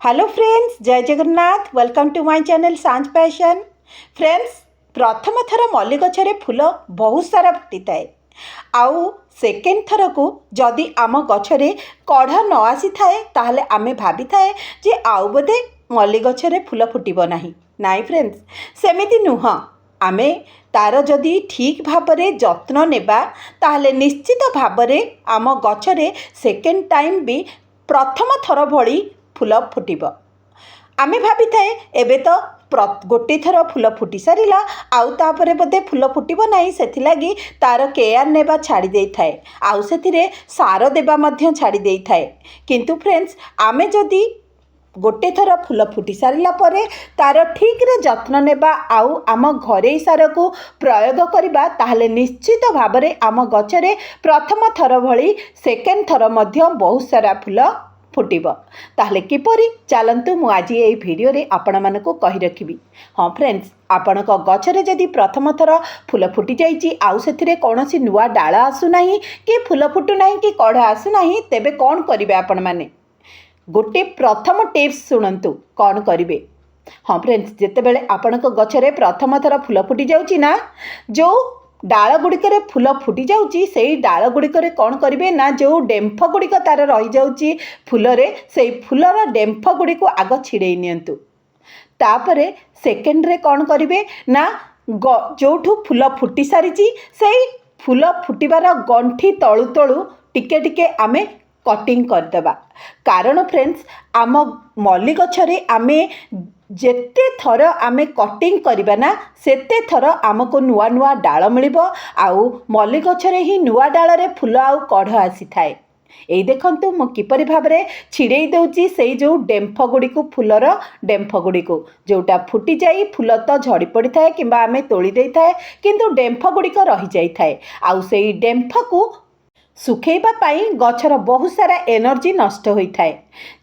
Hello friends, जय Jagannath. Welcome to my channel Sanjh passion. Friends, प्रथम थर मल्ली गछरे फूल बहुत सारा फुटी थाए। आउ सेकेंड थर को जदि आम गछरे कढ़ न आसी थाए ताहले आमे भाभी थाए जे आउ बोधे मल्ली गछरे फूल फुटिबो नाही। नाई फ्रेंड्स, सेमिति नुह। आमे तार जदि ठीक भाबरे जत्न नेबा ताहले निश्चित भाबरे आम गछरे सेकेंड टाइम भी प्रथम थर भली फूल फुटिब। आमे भाभी थाए एबे तो गोटे थर फूल फुटी सारा आउ तापरे बोधे फूल फुटिब नाही, सेथिलागी तार केयर नेबा छाड़ी देई थाए, आउ सेथिरे सार देबा मध्य छाड़ी देई थाए। किंतु फ्रेंड्स, आमे जदि गोटे थर फूल फुटी सारा परे तार ठीक रे जत्न नेबा आउ आम घरे सार को प्रयोग करिबा ताहले निश्चित भाबरे आम गछरे प्रथम थर भली सेकेंड थर मध्य बहुत सारा फूल फुटिब। ताहले किपरि चलंतु मु आज ये वीडियो रे आपण मानको कहि रखिबी। हाँ फ्रेंड्स, आपणक गछरे जदि प्रथम थर फूल फुटी जाइछि आउ सेथिरे कोनोसी नुआ डाळ आसु नाही कि फूल फुटु नाही कि कढ़ आसु नाही, तेबे कोन करिवे आपण माने? गोटे प्रथम टिप्स सुनंतु कौन करिवे। हाँ फ्रेंड्स, जेतेबेले आपणक गछरे प्रथम थर फूल फुटी जाउछि ना, जो डाल गुड़िकर फूल फुटी जाउछि सेई डाल गुड़िकर कौन करिवे ना, जो डेम्फ गुड़िक तार रही जाउछि फूलरे, सेई फूलर डेम्फ गुड़ी को आग छिड़ेई नियंतु। तापरे सेकेंड रे कौन करिवे ना, जोठू फूल फुटी सारिछि सेई फूल फुटिबार गंठी तळु तळु टिके टिके आमे कटिंग करदेबा। कारण फ्रेंड्स, आम मल्ली गछरे आमे जेते थर आमे कटिंग करिबा ना सेते थर आमको नुआ नुआ डाळ मिलिबो, आउ मल्ली गछरे ही नुआ डाଳରେ फूल आउ कढ़ आसी थाए। एई देखंतु मु किपरि भाबरे छिड़ेई देउची सेई जो डेम्फ गुड़ी को, फूलर डेम्फ गुड़ी को, जोटा फुटी जाई फूल तो झड़ी पड़ी थाए किंबा आमे तोली देई थाए, किंतु डेम्फ गुड़ी को रही जाई थाए। आउ सेई डेम्फ को सुखेबा पाई गछर बहुत सारा एनर्जी नष्ट होता है।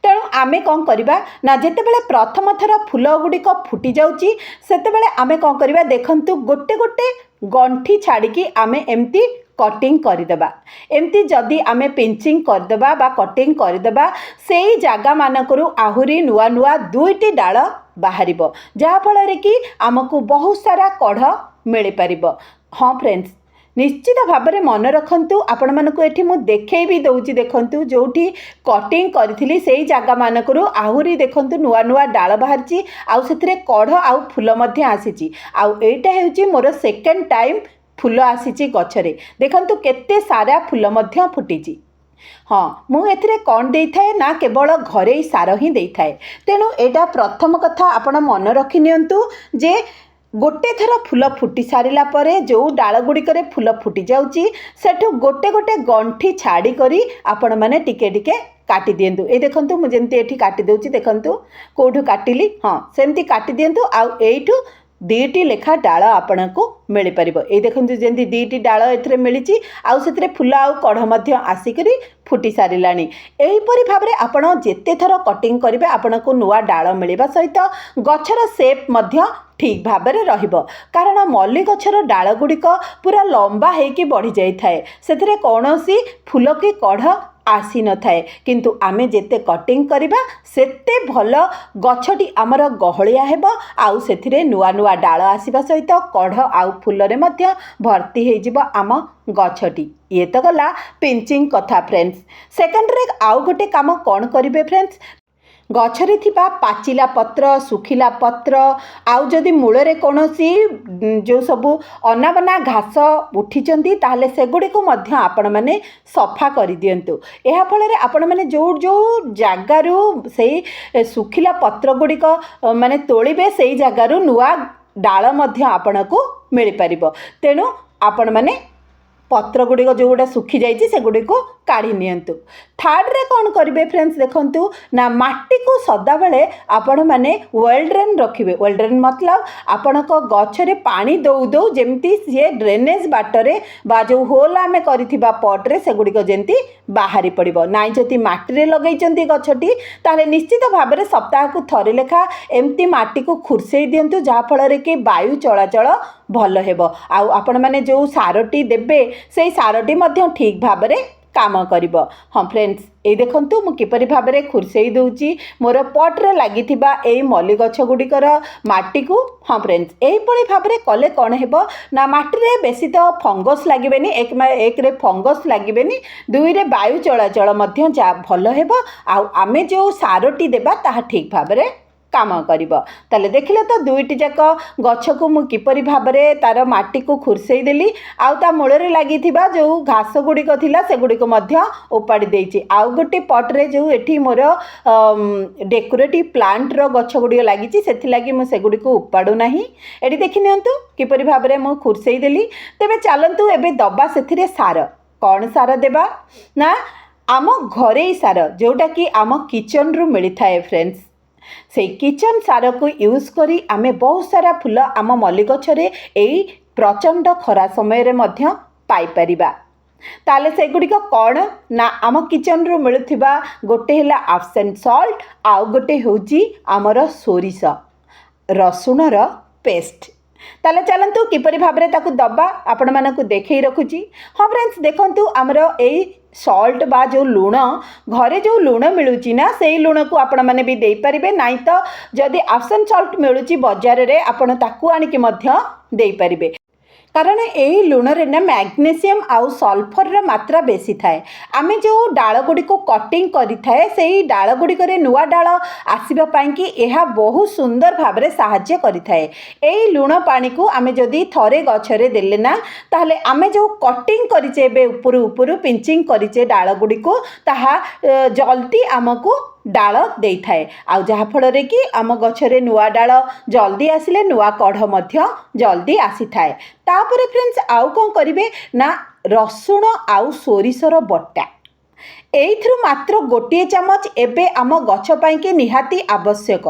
तेणु आमे कौन करबा ना, जेतेबेले प्रथम थर फूल गुड़िक फुटी जाउची सेतेबेले आमे कौन करबा, देखंतु गोटे गोटे गंठी छाड़ी आमे एमती कटिंग करदेबा। एमती जदि आमे पिंचिंग करदेबा बा कटिंग करदेबा सेई जागा मानकरू आहुरी नुआ नुआ दुईटी डाळ बाहरिबो, जहा फଳରେ कि आमको बहुत सारा कढ़ मिल पारिबो। हाँ फ्रेंड्स, निश्चित भाବରେ मन रखंतु। आपण मानको एठी मु देखै भी दउची, देखंतु जोठी कटिंग करथिली सेई जागा मानकरू आहुरी देखंतु नुआ नुआ डाळ बाहरची, आउ सेथिरे कढ़ आउ फूल मध्य आसीची। आउ एटा हेउची मोर सेकेंड टाइम फूल आसीची गछरे। देखंतु केते सारा फूल मध्य फुटीची। हाँ, मु एथिरे कौन देई थाए ना, केवल घरे सार ही देई थाए। तेणु एटा प्रथम कथा आपण मन रखि नियंतु जे गोटे थर फूल फुटी सारिला परे जो डाल गुड़िकर फूल फुटी जाउची सेठु गोटे गोटे गंठी छाड़ी करी आपण माने टिके टिके काटी दियंतु। ए देखंतु मु जेंती एठी काटी देउची, देखंतु कोठु काटिली। हाँ, सेमती काटी दियंतु। आउ एठु दीटी लेखा डाळ आपणको मिल पारिबो। ए देखंतु जेंती दीटी डाळ एथरे मिलिची, आउ सेथरे फूल आउ कढ़ मध्य आसिकरी फुटी सारिलानी। एहीपरि भाबरे आपण जेते थर कटिंग करिवे आपणको नुआ डाळ मिलिबा सहित गछर शेप मध्य ठीक भाबरे रहिबो। कारण मल्ली गछर डाळ गुड़िक पूरा लंबा हेकी बढ़ी जाई थाए, सेथरे कोनोसी फूल की कढ़ आसी न थाए। किंतु आमे जेते कटिंग करिबा सेते भल गछटी आमर गहलिया हेबो, आउ सेथिरे नुआ नुआ डाळ आसीबा सहित कढ़ आउ फूलरे मध्य भर्ती हे जिवो आम गछटी। ये तो गला पिंचिंग कथा फ्रेंड्स। सेकेंड रे आउ गोटे काम कौन करिवे फ्रेंड्स, गछरे थिबा पाचिला पत्र, सुखिला पत्र, आउ जदि मूलरे कोनोसी जो सबु अनाबना घास उठिचंती ताहले सेगुड़िको मध्य आपण माने सफा करि दियंतु। एहा फଳରେ आपण माने जो जो जागारू सेई सुखिला पत्र गुड़िक माने तोड़िबे सेई जागारू नुआ डाळ मध्य आपणको मिल पारिबो। तेणु आपण माने पत्र गुड़िक जो गुड़ा सुखी जाइए से गुड़ी को काढ़ी नियंतु। थर्ड रे कौन करिवे फ्रेंड्स, देखंतु ना माटी को सदा बेले आपण माने वेल ड्रेन रखिबे। वेल ड्रेन मतलब आपणक गछरे पानी दउ दउ जेमती से ड्रेनेज बाटरे बा जो होल आमे करिथिबा पट रे से गुड़ी को जेमती बाहरी पड़िबो। नाइ जति माटी रे लगैचंती गछटी ताले निश्चित भाबरे सप्ताह को थरे लेखा एमती माटी को खुरसेई दियंतु, जहा फଳରେ कि वायु चलाचल भल हेबो। आउ आपण माने जो सारटी देबे सेई सारटी मध्य ठीक भाबरे काम करिब। हाँ फ्रेंड्स ये देखंतु मु किपरि भाबरे खुरसेई दउची मोर पटरे लागिथिबा एई मल्ली गछ गुडिकर माटी को। हाँ फ्रेंड्स एई परि भाबरे कले कोन हेबो ना माटी रे बेसी तो फंगस लागिबेनी, एक रे फंगस लागिबेनी, दुई रे वायु चलाचल मध्य जा भलो हेबो। आ आमे जो सारटी देबा ताहा ठीक भाबरे काम करिब। ताले देखिले तो दुईटी जाक गछ को मु किपरि भाबरे तार माटी को खुरसेई देली, आउ ता मूଳରେ लागिथिबा जो घास गुडिक थिला से गुडिक मध्य उपाड़ी देइछि। आउ गोटे पटरे जो एठी मोर डेकोरेटिव प्लांट रो गछ गुडिक लागिछि सेथि लागि मु से गुडिक उपाडु नाही। एठी देखि नियंतु किपरि भाबरे मु खुरसेई देली। तेबे चालंतु एबे दबा सेथिरे सार। कोन सार देबा ना आम घरेई सार जोटा कि आम किचन रु मिली थाए फ्रेंड्स। से किचन सार को यूज करी आमे बहुत सारा फूल आम मल्ली गछरे एई प्रचंड खरा समय रे मध्य पाई परिबा। ताले से गुडिक कोन ना आम किचन रु मिलुथिबा गोटे हैला एप्सम सॉल्ट, आउ गोटे होउची हमर सोरिष रसुण रो पेस्ट। ताले चलंतु किपरि भाबरे ताकू दबा आपण मानकू देखै रखुची। हाँ फ्रेंड्स देखंतु हमर एई सॉल्ट बा जो लुण घरे जो लुण मिलूची ना से लुण को आपण माने भी दे पारिबे, नाइ तो जदि एप्सम सॉल्ट मिलूची बाजार रे आपण ताकू आनिकी मध्य दे पारिबे। कारण यही लुण रे ना मैग्नेशियम आउ सल्फर रा मात्रा बेसी थाए। आमे जो डाल गुडी को कटिंग करि थाए सेही डाल गुडी करे नुआ डाल आसीबा पाई कि एहा बहुत सुंदर भाबरे सहाय्य करि थाए। एही लुण पानी को आमे जदि थरे गछरे देले ना ताहले आमे जो कटिंग करिचे बे ऊपर ऊपर पिंचिंग करिचे डाल गुडी को ताहा जल्दी आमको डाल दे थाए। आउ जहा फल कि आम गछरे नुआ डाल जल्दी आसिले नुआ कढ़ मध्य जल्दी आसी थाए। तापर फ्रेंड्स आउ कौन करिवे ना रसुण आउ सोरिषर बटा एइथरु मात्र गोटे चामच एबे आम गछ पाइके निहाती आवश्यक।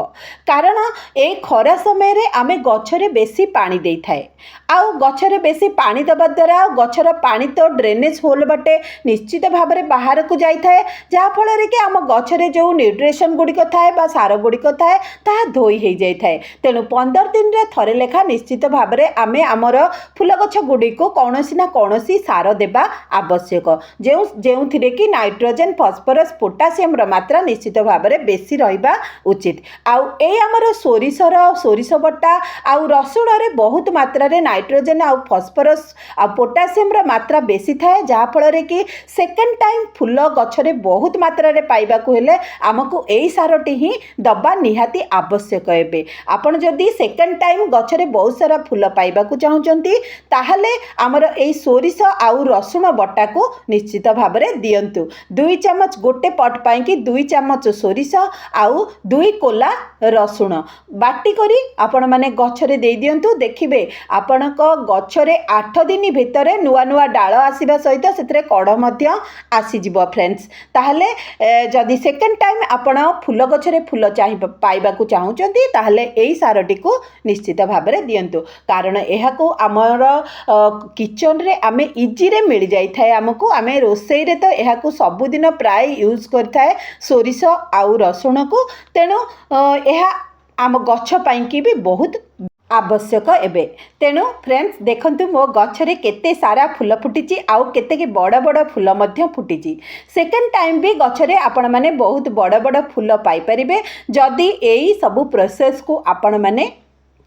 कारण ए खरा समय रे आमे गछरे बेसी पानी देई थाए। आउ गछरे बेसी पानी दबा द्वारा गछर पानी तो ड्रेनेज होल बाटे निश्चित भाव में बाहर को जाई थाए, जहाँ फल रे कि आम गछरे जो न्यूट्रिशन गुड़िक थाए बा सार गुड़िक थाए ताहा धोई हो जाई थाए। तेणु 15 दिन रे थरे लेखा निश्चित भाव में आमे आमर फूल गछ गुड़िक कौनसी ना कौनसी सार देबा आवश्यक, जो कि नाइट्रोजन फॉस्फोरस पोटासियम मात्रा निश्चित भाव में बेसी रहिबा उचित। आउ ए आमर सोरिष बटा आउ रसुण रे बहुत मात्रा रे नाइट्रोजन आउ फॉस्फोरस आ पोटासियम मात्रा बेसी थाए, जहाँ फल रे कि सेकेंड टाइम फूल गछरे बहुत मात्रा रे पाइबा को हेले आमको एई सारटी ही दबा निहाती आवश्यक। एबे आपण जदि सेकेंड टाइम गछरे बहुत सारा फूल पाइबा को चाहुचंती ताहले आमर एई सोरिष आउ रसुण बटा को निश्चित भाव में दियंतु। 2 चामच गोटे पट पाई कि 2 चामच सोरिष आउ 2 कोला रसुण बाटी करी आपण माने गछरे दे दियंतु। देखिबे आपणक गछरे 8 दिन भितरे नुआ नुआ डाल आसीबा सहित सेतरे कढ़ मध्य आसीजिबो फ्रेंड्स। ताहले जदि सेकेंड टाइम आपण फूल गछरे फूल पाइबा को चाहुचंती ताहले एई सारटी को निश्चित भाव में दियंतु। कारण एहाको आमर किचन रे आमे इजी रे मिल जाई थाए। हमको आमे रोसई रे तो एहाको सबुदिन प्राय यूज करथाए सोरिष आउ रसुण को। तेणु एहा आम गछ पाइंकी भी बहुत आवश्यक। एबे तेणु फ्रेंड्स देखंतु मो गछरे केते सारा फूल फुटिची आउ केते के बड़ बड़ फूल मध्य फुटिची। सेकेंड टाइम भी गछरे आपण माने बहुत बड़ बड़ फूल पाई परिबे जदि एई सबु प्रोसेस को आपण माने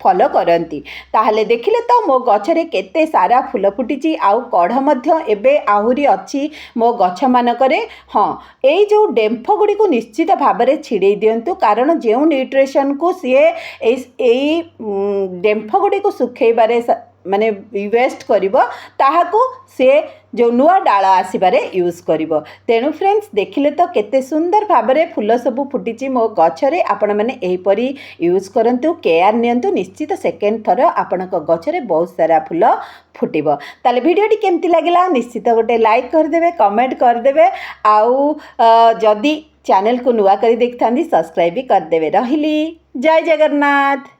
फॉलो करती। ताहले देखिले तो मो गछरे केते सारा फूल फुटिची आउ कढ़ मध्य एबे आहुरी अच्छी मो गछ मानकरे। हाँ एई जो डेम्फ गुड़ी को निश्चित भाव में छिड़े दिंतु, कारण जो न्यूट्रिशन को सी एई डेम्फ गुड़ी को सुखेबारे माने वेस्ट करिवो ताहाको से जो नुआ डाल आसबारे यूज करिवो। तेणु फ्रेंड्स देखिले तो केते सुंदर भाव में फूल सबू फुटिची मो गछरे। आपण माने एहीपरी यूज करंतु, केयर नियंतु, निश्चित सेकेंड थर आपणक गछरे बहुत सारा फूल फुटिबो। ताले वीडियोटी केमती लागला निश्चित गोटे लाइक करदेवे, कमेंट करदेवे, आउ जदि चैनल को नुआ करी देखथांदी सब्सक्राइब भी करदेवे। रहिली, जय जगन्नाथ।